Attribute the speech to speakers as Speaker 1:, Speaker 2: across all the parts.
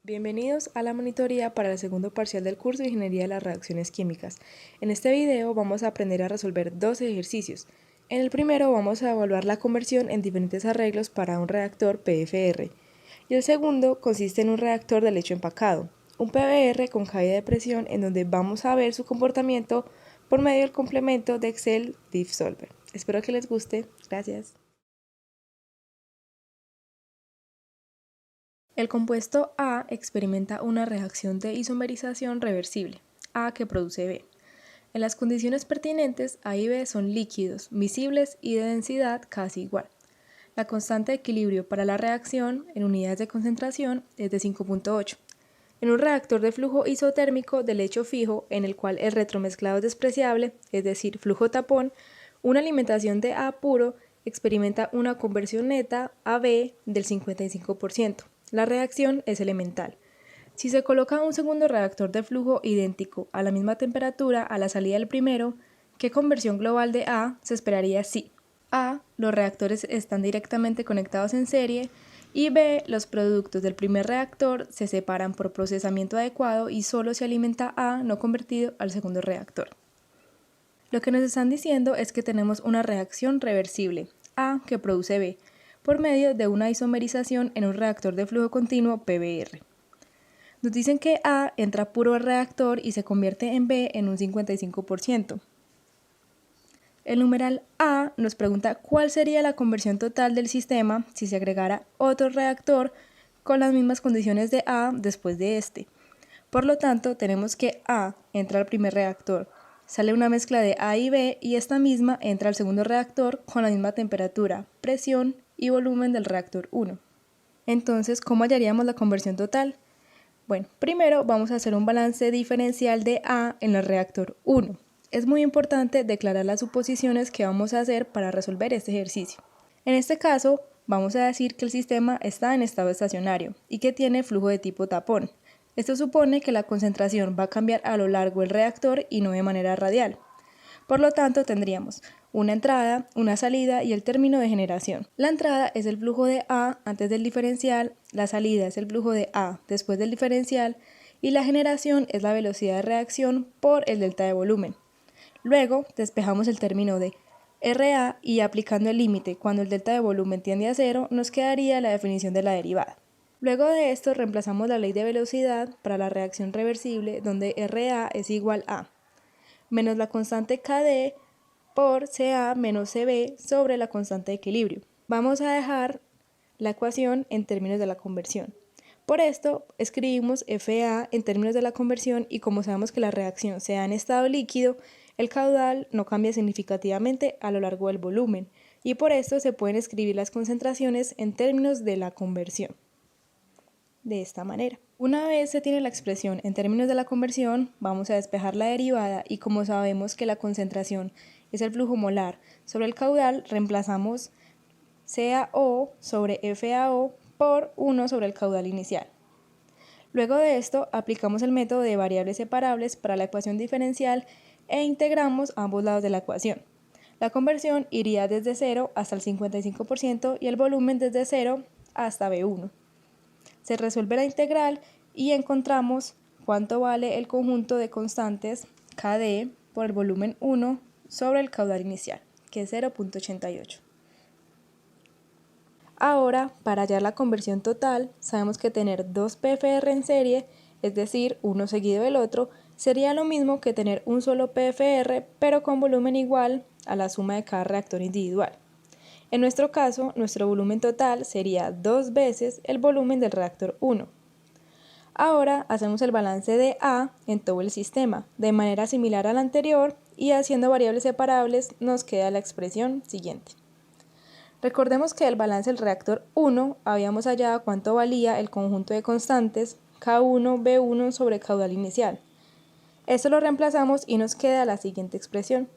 Speaker 1: Bienvenidos a la monitoría para el segundo parcial del curso de Ingeniería de las Reacciones Químicas. En este video vamos a aprender a resolver dos ejercicios. En el primero vamos a evaluar la conversión en diferentes arreglos para un reactor PFR. Y el segundo consiste en un reactor de lecho empacado, un PBR con caída de presión en donde vamos a ver su comportamiento por medio del complemento de Excel Diff Solver. Espero que les guste. Gracias. El compuesto A experimenta una reacción de isomerización reversible, A que produce B. En las condiciones pertinentes, A y B son líquidos, miscibles y de densidad casi igual. La constante de equilibrio para la reacción en unidades de concentración es de 5.8. En un reactor de flujo isotérmico de lecho fijo, en el cual el retromezclado es despreciable, es decir, flujo tapón, una alimentación de A puro experimenta una conversión neta a B del 55%. La reacción es elemental. Si se coloca un segundo reactor de flujo idéntico a la misma temperatura a la salida del primero, ¿qué conversión global de A se esperaría si A. Los reactores están directamente conectados en serie y B. Los productos del primer reactor se separan por procesamiento adecuado y solo se alimenta A no convertido al segundo reactor? Lo que nos están diciendo es que tenemos una reacción reversible, A que produce B, por medio de una isomerización en un reactor de flujo continuo PBR. Nos dicen que A entra puro al reactor y se convierte en B en un 55%. El numeral A nos pregunta cuál sería la conversión total del sistema si se agregara otro reactor con las mismas condiciones de A después de este. Por lo tanto, tenemos que A entra al primer reactor, sale una mezcla de A y B y esta misma entra al segundo reactor con la misma temperatura, presión y volumen del reactor 1. Entonces, ¿cómo hallaríamos la conversión total? Bueno, primero vamos a hacer un balance diferencial de A en el reactor 1. Es muy importante declarar las suposiciones que vamos a hacer para resolver este ejercicio. En este caso, vamos a decir que el sistema está en estado estacionario y que tiene flujo de tipo tapón. Esto supone que la concentración va a cambiar a lo largo del reactor y no de manera radial. Por lo tanto, tendríamos una entrada, una salida y el término de generación. La entrada es el flujo de A antes del diferencial, la salida es el flujo de A después del diferencial y la generación es la velocidad de reacción por el delta de volumen. Luego, despejamos el término de RA y aplicando el límite cuando el delta de volumen tiende a 0, nos quedaría la definición de la derivada. Luego de esto, reemplazamos la ley de velocidad para la reacción reversible donde RA es igual a menos la constante KD por CA menos CB sobre la constante de equilibrio. Vamos a dejar la ecuación en términos de la conversión. Por esto, escribimos FA en términos de la conversión y como sabemos que la reacción se da en estado líquido, el caudal no cambia significativamente a lo largo del volumen y por esto se pueden escribir las concentraciones en términos de la conversión. De esta manera. Una vez se tiene la expresión en términos de la conversión, vamos a despejar la derivada y como sabemos que la concentración es el flujo molar sobre el caudal, reemplazamos CaO sobre FaO por 1 sobre el caudal inicial. Luego de esto, aplicamos el método de variables separables para la ecuación diferencial e integramos ambos lados de la ecuación. La conversión iría desde 0 hasta el 55% y el volumen desde 0 hasta B1. Se resuelve la integral y encontramos cuánto vale el conjunto de constantes KD por el volumen 1 sobre el caudal inicial, que es 0.88. Ahora, para hallar la conversión total, sabemos que tener dos PFR en serie, es decir, uno seguido del otro, sería lo mismo que tener un solo PFR, pero con volumen igual a la suma de cada reactor individual. En nuestro caso, nuestro volumen total sería 2 veces el volumen del reactor 1. Ahora hacemos el balance de A en todo el sistema, de manera similar al anterior y haciendo variables separables nos queda la expresión siguiente. Recordemos que del balance del reactor 1 habíamos hallado cuánto valía el conjunto de constantes K1, B1 sobre caudal inicial. Esto lo reemplazamos y nos queda la siguiente expresión.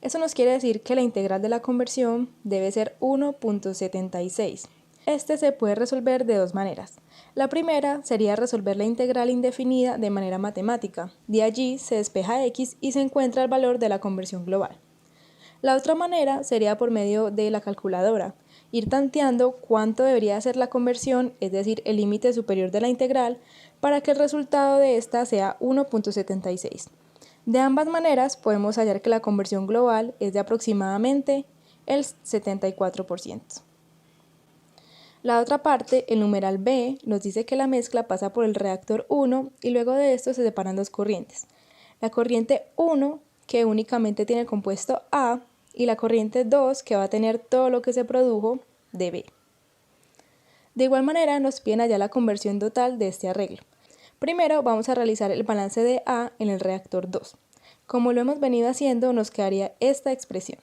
Speaker 1: Eso nos quiere decir que la integral de la conversión debe ser 1.76. Este se puede resolver de dos maneras. La primera sería resolver la integral indefinida de manera matemática. De allí se despeja x y se encuentra el valor de la conversión global. La otra manera sería por medio de la calculadora ir tanteando cuánto debería ser la conversión, es decir, el límite superior de la integral, para que el resultado de esta sea 1.76. De ambas maneras podemos hallar que la conversión global es de aproximadamente el 74%. La otra parte, el numeral B, nos dice que la mezcla pasa por el reactor 1 y luego de esto se separan dos corrientes. La corriente 1, que únicamente tiene el compuesto A, y la corriente 2, que va a tener todo lo que se produjo de B. De igual manera nos piden hallar la conversión total de este arreglo. Primero vamos a realizar el balance de A en el reactor 2. Como lo hemos venido haciendo, nos quedaría esta expresión.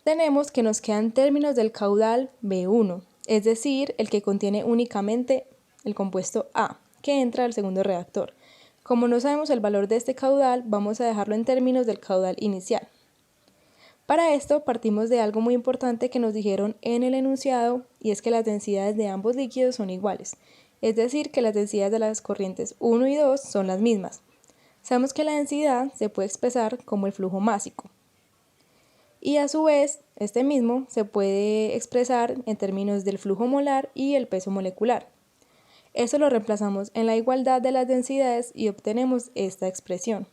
Speaker 1: Tenemos que nos quedan términos del caudal B1, es decir, el que contiene únicamente el compuesto A, que entra al segundo reactor. Como no sabemos el valor de este caudal, vamos a dejarlo en términos del caudal inicial. Para esto partimos de algo muy importante que nos dijeron en el enunciado, y es que las densidades de ambos líquidos son iguales, es decir, que las densidades de las corrientes 1 y 2 son las mismas. Sabemos que la densidad se puede expresar como el flujo másico, y a su vez, este mismo se puede expresar en términos del flujo molar y el peso molecular. Esto lo reemplazamos en la igualdad de las densidades y obtenemos esta expresión.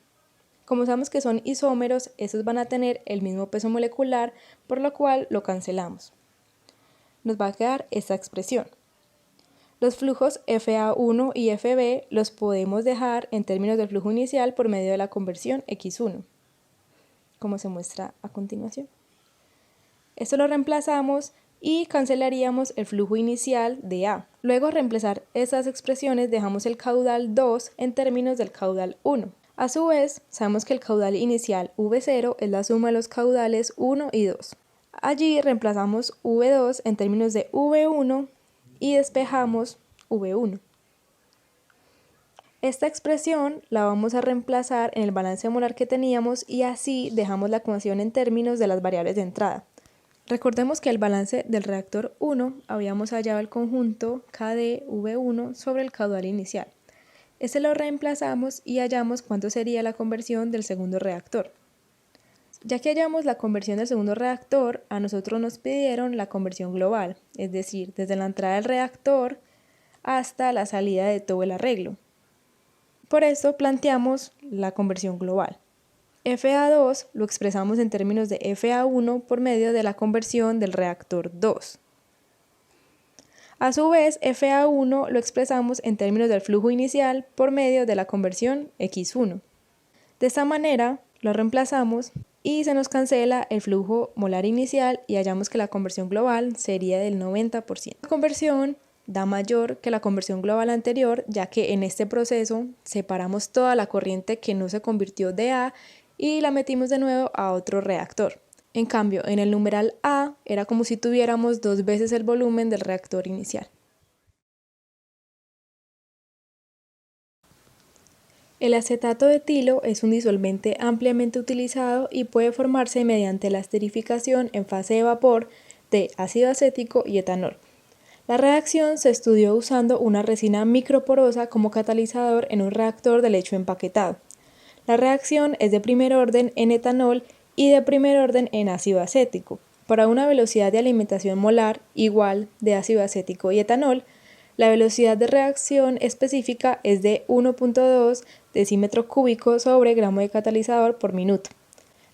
Speaker 1: Como sabemos que son isómeros, estos van a tener el mismo peso molecular, por lo cual lo cancelamos. Nos va a quedar esta expresión. Los flujos FA1 y FB los podemos dejar en términos del flujo inicial por medio de la conversión X1, como se muestra a continuación. Esto lo reemplazamos y cancelaríamos el flujo inicial de A. Luego de reemplazar estas expresiones dejamos el caudal 2 en términos del caudal 1. A su vez, sabemos que el caudal inicial V0 es la suma de los caudales 1 y 2. Allí reemplazamos V2 en términos de V1 y despejamos V1. Esta expresión la vamos a reemplazar en el balance molar que teníamos y así dejamos la ecuación en términos de las variables de entrada. Recordemos que el balance del reactor 1 habíamos hallado el conjunto KdV1 sobre el caudal inicial. Este lo reemplazamos y hallamos cuánto sería la conversión del segundo reactor. Ya que hallamos la conversión del segundo reactor, a nosotros nos pidieron la conversión global, es decir, desde la entrada del reactor hasta la salida de todo el arreglo. Por eso planteamos la conversión global. FA2 lo expresamos en términos de FA1 por medio de la conversión del reactor 2. A su vez, FA1 lo expresamos en términos del flujo inicial por medio de la conversión X1. De esta manera, lo reemplazamos y se nos cancela el flujo molar inicial y hallamos que la conversión global sería del 90%. La conversión da mayor que la conversión global anterior, ya que en este proceso separamos toda la corriente que no se convirtió de A y la metimos de nuevo a otro reactor. En cambio, en el numeral A era como si tuviéramos 2 veces el volumen del reactor inicial. El acetato de etilo es un disolvente ampliamente utilizado y puede formarse mediante la esterificación en fase de vapor de ácido acético y etanol. La reacción se estudió usando una resina microporosa como catalizador en un reactor de lecho empaquetado. La reacción es de primer orden en etanol y de primer orden en ácido acético. Para una velocidad de alimentación molar igual de ácido acético y etanol, la velocidad de reacción específica es de 1.2 decímetro cúbico sobre gramo de catalizador por minuto.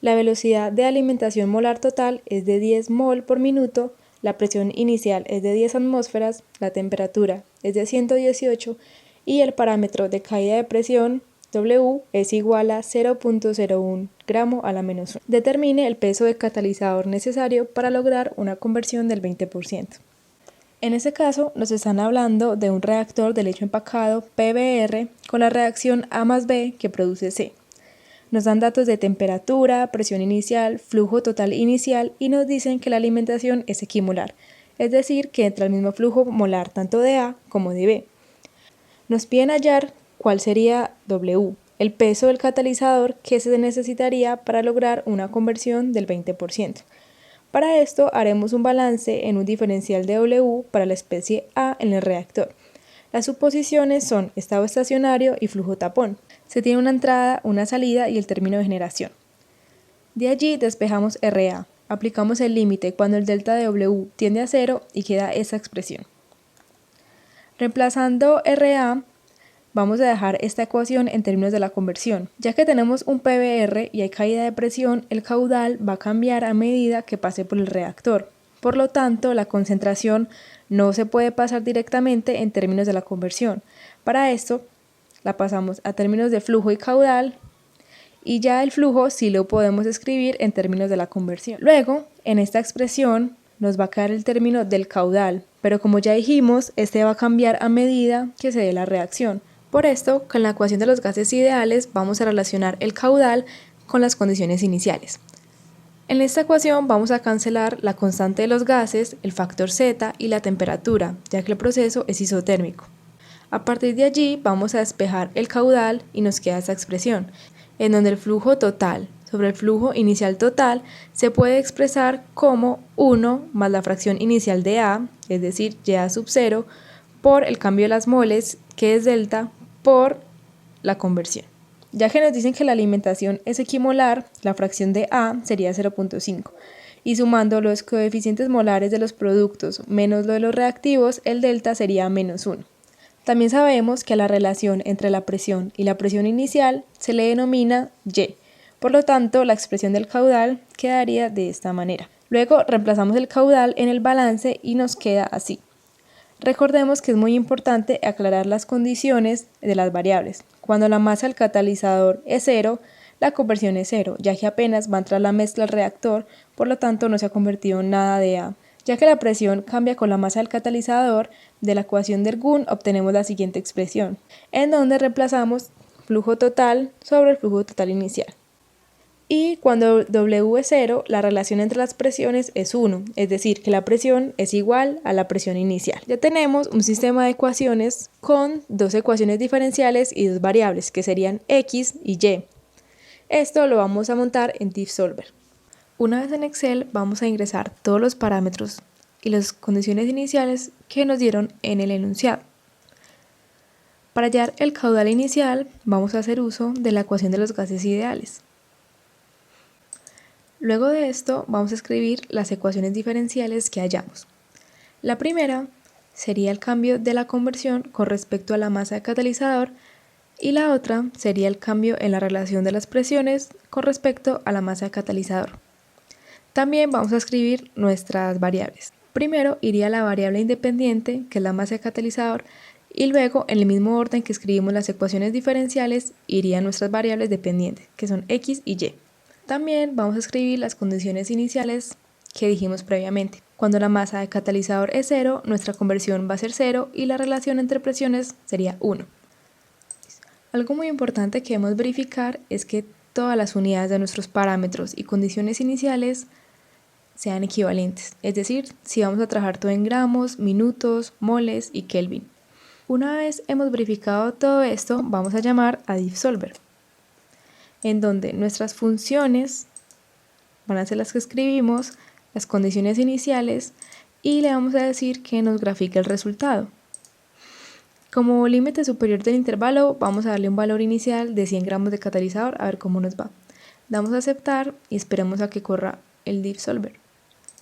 Speaker 1: La velocidad de alimentación molar total es de 10 mol por minuto, la presión inicial es de 10 atmósferas, la temperatura es de 118 y el parámetro de caída de presión W es igual a 0.01 gramo a la menos 1. Determine el peso de catalizador necesario para lograr una conversión del 20%. En este caso nos están hablando de un reactor de lecho empacado PBR con la reacción A más B que produce C. Nos dan datos de temperatura, presión inicial, flujo total inicial y nos dicen que la alimentación es equimolar, es decir, que entra el mismo flujo molar tanto de A como de B. Nos piden hallar cuál sería W, el peso del catalizador que se necesitaría para lograr una conversión del 20%. Para esto haremos un balance en un diferencial de W para la especie A en el reactor. Las suposiciones son estado estacionario y flujo tapón. Se tiene una entrada, una salida y el término de generación. De allí despejamos RA. aplicamos el límite cuando el delta de W tiende a 0 y queda esta expresión. Reemplazando RA, vamos a dejar esta ecuación en términos de la conversión. Ya que tenemos un PBR y hay caída de presión, el caudal va a cambiar a medida que pase por el reactor. Por lo tanto, la concentración no se puede pasar directamente en términos de la conversión. Para esto, la pasamos a términos de flujo y caudal, y ya el flujo sí lo podemos escribir en términos de la conversión. Luego, en esta expresión nos va a quedar el término del caudal, pero como ya dijimos, este va a cambiar a medida que se dé la reacción. Por esto, con la ecuación de los gases ideales vamos a relacionar el caudal con las condiciones iniciales. En esta ecuación vamos a cancelar la constante de los gases, el factor Z y la temperatura, ya que el proceso es isotérmico. A partir de allí vamos a despejar el caudal y nos queda esta expresión, en donde el flujo total sobre el flujo inicial total se puede expresar como 1 más la fracción inicial de A, es decir, YA sub 0, por el cambio de las moles, que es delta, por la conversión. Ya que nos dicen que la alimentación es equimolar, la fracción de A sería 0.5, y sumando los coeficientes molares de los productos menos lo de los reactivos, el delta sería menos 1. También sabemos que a la relación entre la presión y la presión inicial se le denomina Y. Por lo tanto, la expresión del caudal quedaría de esta manera. Luego reemplazamos el caudal en el balance y nos queda así. Recordemos que es muy importante aclarar las condiciones de las variables. Cuando la masa del catalizador es 0, la conversión es 0, ya que apenas va a entrar la mezcla al reactor, por lo tanto no se ha convertido en nada de A. Ya que la presión cambia con la masa del catalizador, de la ecuación de Ergun obtenemos la siguiente expresión, en donde reemplazamos flujo total sobre el flujo total inicial. Y cuando W es 0, la relación entre las presiones es 1, es decir, que la presión es igual a la presión inicial. Ya tenemos un sistema de ecuaciones con dos ecuaciones diferenciales y dos variables, que serían X y Y. Esto lo vamos a montar en DiffSolver. Una vez en Excel vamos a ingresar todos los parámetros y las condiciones iniciales que nos dieron en el enunciado. Para hallar el caudal inicial vamos a hacer uso de la ecuación de los gases ideales. Luego de esto vamos a escribir las ecuaciones diferenciales que hallamos. La primera sería el cambio de la conversión con respecto a la masa de catalizador y la otra sería el cambio en la relación de las presiones con respecto a la masa de catalizador. También vamos a escribir nuestras variables. Primero iría la variable independiente, que es la masa de catalizador, y luego en el mismo orden que escribimos las ecuaciones diferenciales irían nuestras variables dependientes, que son X y Y. También vamos a escribir las condiciones iniciales que dijimos previamente. Cuando la masa de catalizador es 0, nuestra conversión va a ser 0 y la relación entre presiones sería 1. Algo muy importante que debemos verificar es que todas las unidades de nuestros parámetros y condiciones iniciales sean equivalentes, es decir, si vamos a trabajar todo en gramos, minutos, moles y Kelvin. Una vez hemos verificado todo esto, vamos a llamar a DiffSolver, en donde nuestras funciones van a ser las que escribimos, las condiciones iniciales, y le vamos a decir que nos grafique el resultado. Como límite superior del intervalo, vamos a darle un valor inicial de 100 gramos de catalizador, a ver cómo nos va. Damos a aceptar y esperemos a que corra el DiffSolver.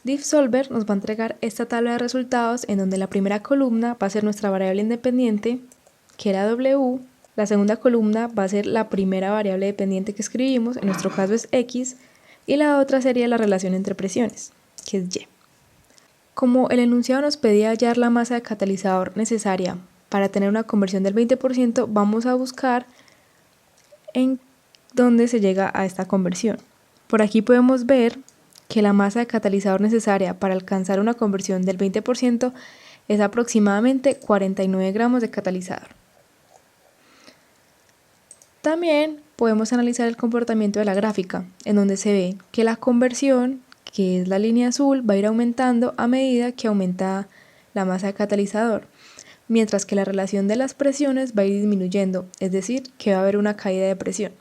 Speaker 1: DiffSolver nos va a entregar esta tabla de resultados en donde la primera columna va a ser nuestra variable independiente, que era W. La segunda columna va a ser la primera variable dependiente que escribimos, en nuestro caso es X, y la otra sería la relación entre presiones, que es Y. Como el enunciado nos pedía hallar la masa de catalizador necesaria para tener una conversión del 20%, vamos a buscar en dónde se llega a esta conversión. Por aquí podemos ver que la masa de catalizador necesaria para alcanzar una conversión del 20% es aproximadamente 49 gramos de catalizador. También podemos analizar el comportamiento de la gráfica, en donde se ve que la conversión, que es la línea azul, va a ir aumentando a medida que aumenta la masa de catalizador, mientras que la relación de las presiones va a ir disminuyendo, es decir, que va a haber una caída de presión.